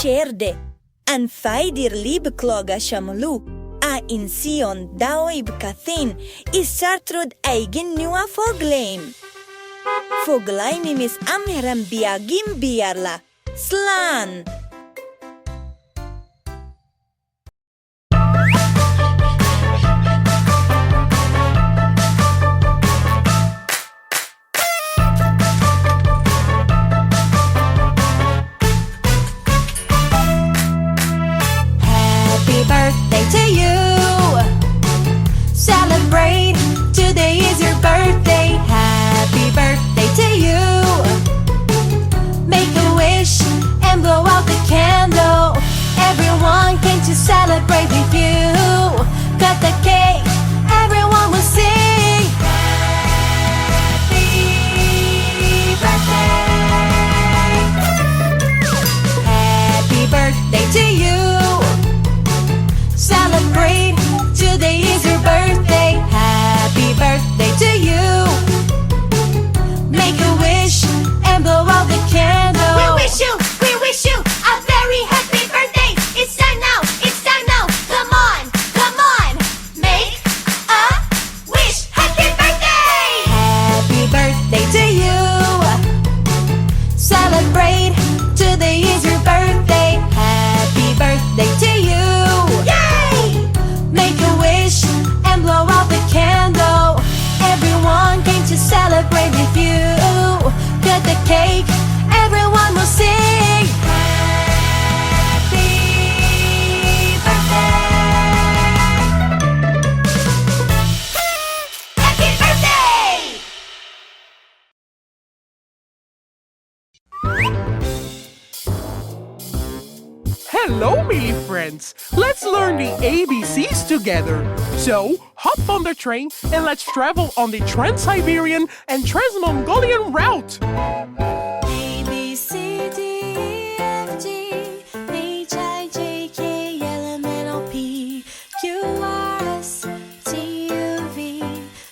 chéirde, an feidir liebe Clog a Shamlu, a in Sion daoib cathin, is sartrud eigen nua Foghlaim. Foghlaim is Amhráin Beagim Bídeach, Slán. Celebrate, today is your birthday. Happy birthday to you. Make a wish and blow out the candle. Everyone came to celebrate with you. Cut the cake, everyone will sing. Happy birthday. Happy birthday to you. Celebrate, today is your birthday. Happy birthday to you. Make a wish and blow out the candle. We wish you a very happy birthday. It's time now, come on, make a wish. Happy birthday. Happy birthday to you. Celebrate, today is your birthday. Happy birthday to you. Make a wish and blow out the candle. Everyone came to celebrate with you. Cut the cake, everyone will sing. Happy birthday. Happy birthday. Hello, Millie friends! Let's learn the ABCs together. So, hop on the train and let's travel on the Trans-Siberian and Trans-Mongolian route. A, B, C, D, E, F, G, H, I, J, K, L, M, N, O, P, Q, R, S, T, U, V,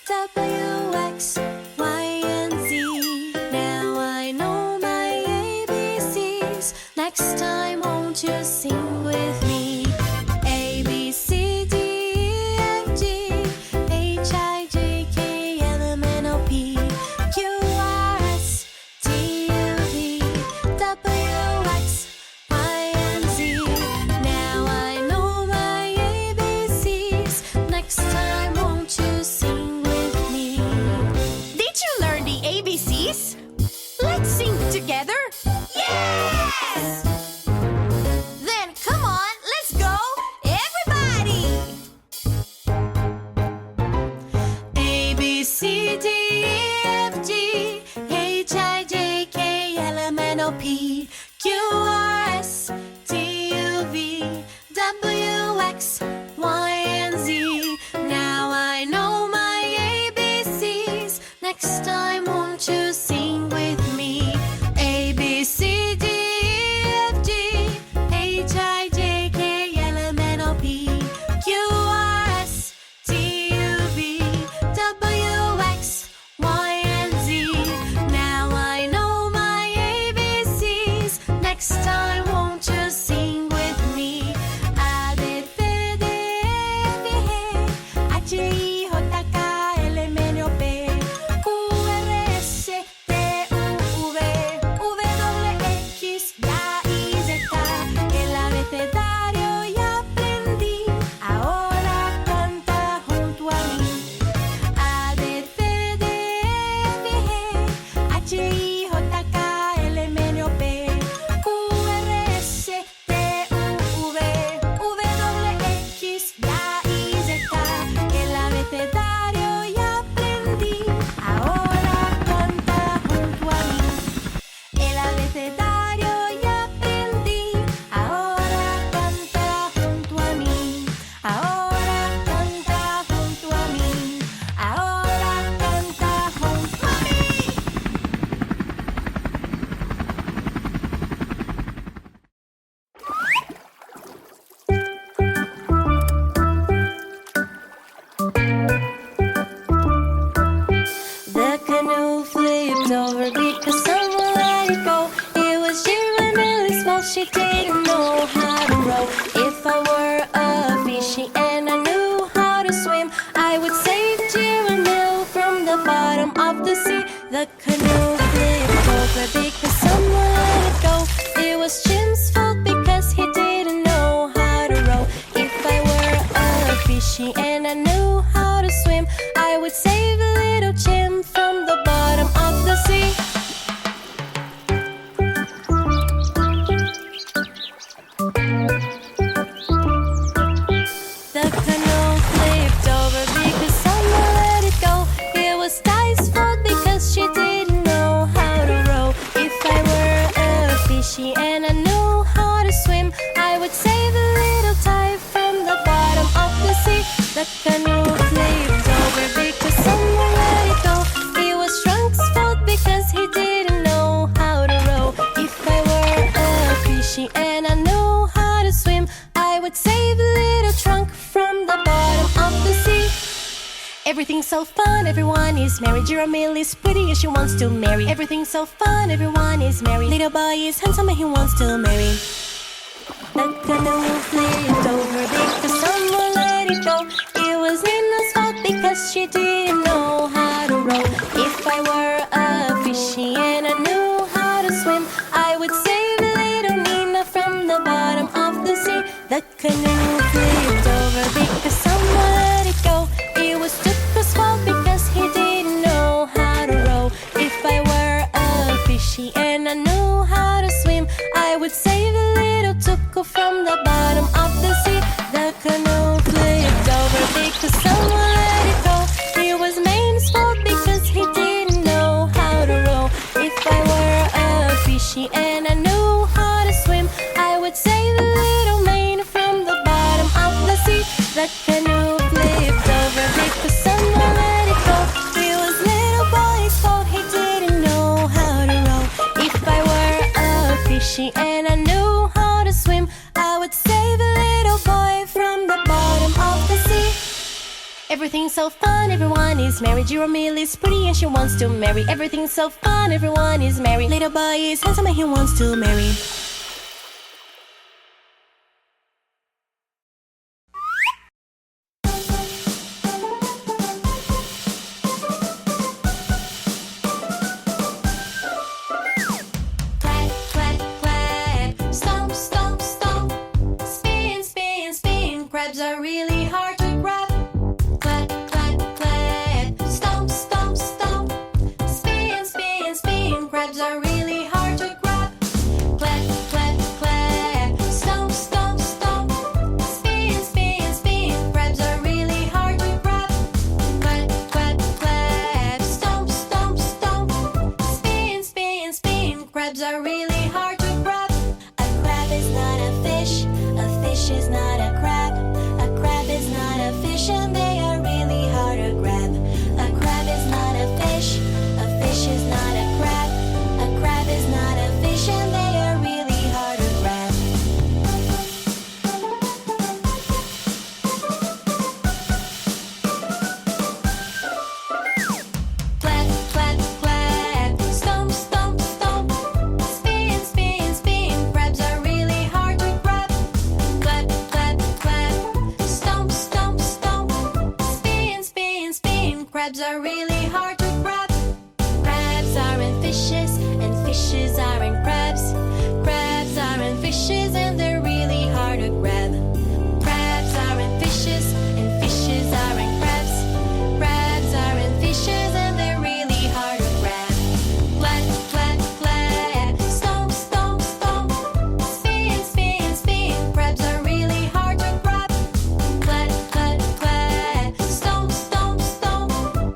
W, X, Y, and Z. Now I know my ABCs. Next time, won't you sing with me? A, B, C, D, E, F, G, H, I, J, K, L, M, N, O, P, Q, R, S, T, U, V, W, X, Y, and Z. Now I know my ABCs. Next time, won't you sing with me? Did you learn the ABCs? Let's sing together. Yes! Then come on, let's go, everybody! A, B, C, D, E, F, G, H, I, J, K, L, M, N, O, P, Q, R, S, T, U, V, W, X, Y, and Z. Now I know my ABCs. Next time, won't you sing with me? A, B, C, D, E, F, G, H, I, J, K, L, M, N, O, P, Q, R, S, T, U, V, W, X, Y, and Z. Now I know my ABCs. Next time, won't you sing with me? A, B, C, D, E, F, G, H, I, J, K, L, M, N, O, P, Q, R, S, T, U, V, W, X, Y, Z. El abecedario ya aprendí, ahora canta junto a mí. A, B, C, D, F, G, H, I, J, K, L, M, N, O, P, Q, R, S, T, U, V, W, X, Y, Z. El abecedario ya aprendí, ahora canta junto a mí. El abecedario ya aprendí, ahora canta junto a mí. Ahora canta junto a mí. Ahora canta junto a mí. The canoe flipped over because someone let it go. It was Giramille's fault, she didn't know. The canoe flipped over because someone let it go. It was Jim's fault because he didn't know how to row. If I were a fishy and I knew how to swim, I would save little Jim from the bottom of the sea. The canoe flipped over because someone let it go. It was Ty's fault because she didn't know how to row. If I were a fishy and I knew how to swim, I would save a little Ty from the bottom of the sea. The canoe flipped over because someone let it go. It was Trunk's fault because he didn't know how to row. If I were a fishy and I knew how to swim, I would save a little Trunk from the bottom of the sea. Everything's so fun, everyone is merry. Giramille is pretty and she wants to marry. Everything's so fun, everyone is merry. Little boy is handsome and he wants to marry. The canoe flipped over because someone let it go. It was Nina's fault because she didn't know how to row. If I were a fishy and I knew how to swim, I would save little Nina from the bottom of the sea. The canoe flipped over because someone let it go. It was Tuka's fault because he didn't know how to row. If I were a fishy and I knew how to swim, I would save a little Tuka from the bottom of the sea. The canoe flipped over because someone let it go. It was Main's fault because he didn't know how to row. If I were a fishy and I knew how to swim, I would save a little Main from the bottom of the sea. The canoe flipped over because someone let it go. It was little boy's fault, he didn't know how to row. If I were a fishy and I knew how to swim, I would save a little boy from the bottom of the sea. Everything's so fun, everyone is merry. Giramille is pretty and she wants to marry. Everything's so fun, everyone is merry. Little boy is handsome and he wants to marry. Clap, clap, clap. Stomp, stomp, stomp. Spin, spin, spin. Crabs are really hard to grab. Clap, clap, clap. Stomp, stomp, stomp. Spin, spin, spin. Crabs are really hard to grab. Clap, clap, clap. Stomp, stomp, stomp. Spin, spin, spin. Crabs are really hard to grab. Clap, clap, clap. Stomp, stomp, stomp. Spin, spin, spin. Crabs are really hard to grab. A crab is not a fish. A fish is not a crab. A crab is not a fish and they are really hard to grab. A crab is not a fish. A fish is not a crab. A crab is not a fish and they are really hard to grab. Clap, clap, clap. Stomp, stomp, stomp. Spin, spin, spin. Crabs are really hard to grab. Clap, clap, clap. Stomp, stomp, stomp. Spin, spin, spin. Crabs are really hard to grab. Crabs aren't fishes and fishes aren't crabs. Crabs aren't fishes and they're really hard to grab. Crabs aren't fishes and fishes aren't crabs. Crabs aren't fishes and they're really hard to grab. Clap, clap, clap. Stomp, stomp, stomp. Spin, spin, spin. Crabs are really hard to grab. Clap, clap, clap. Stomp, stomp, stomp.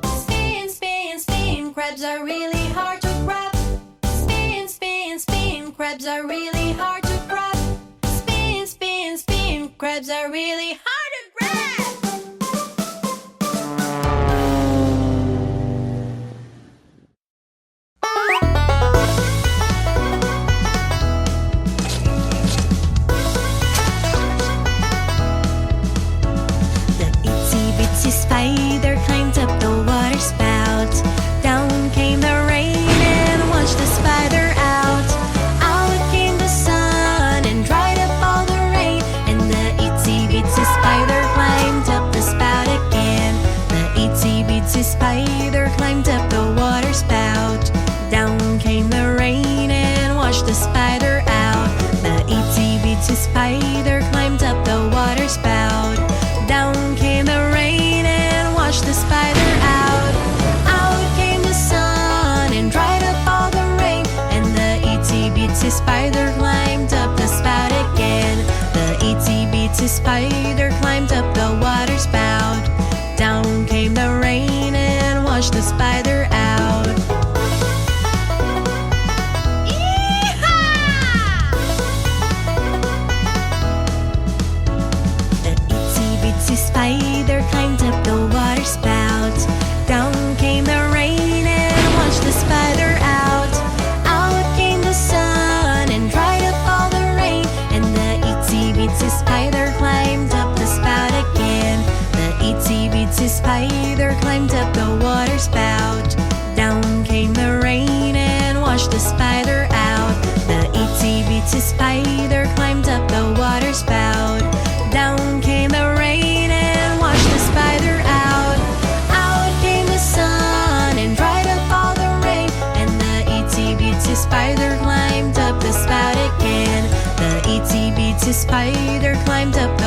Spin, spin, spin. Crabs are really hard to grab. Spin, spin, spin. Crabs are really hard to grab. Spin, spin, spin. Crabs are really hard to grab. The itsy bitsy spider climbed up the water spout. Down came the rain and washed the spider out. Out came the sun and dried up all the rain. And the itsy bitsy spider Down came the rain and washed the spider out. The itsy bitsy spider climbed up the water spout. Down came the rain and washed the spider out. Out came the sun and dried up all the rain. And the itsy bitsy spider climbed up the spout again. The itsy bitsy spider climbed up the water spout. Down came the rain and washed the spider out. Spider climbed up the water spout. Down came the rain and washed the spider out. Out came the sun and dried up all the rain. And the itsy bitsy spider climbed up the spout again. The itsy bitsy spider climbed up the water spout. Down came the rain and washed the spider out. The itsy bitsy spider climbed up the water spout. Down came the rain and washed the spider out. Out came the sun and dried up all the rain. And the itsy bitsy spider climbed up the spout again. The itsy bitsy spider climbed up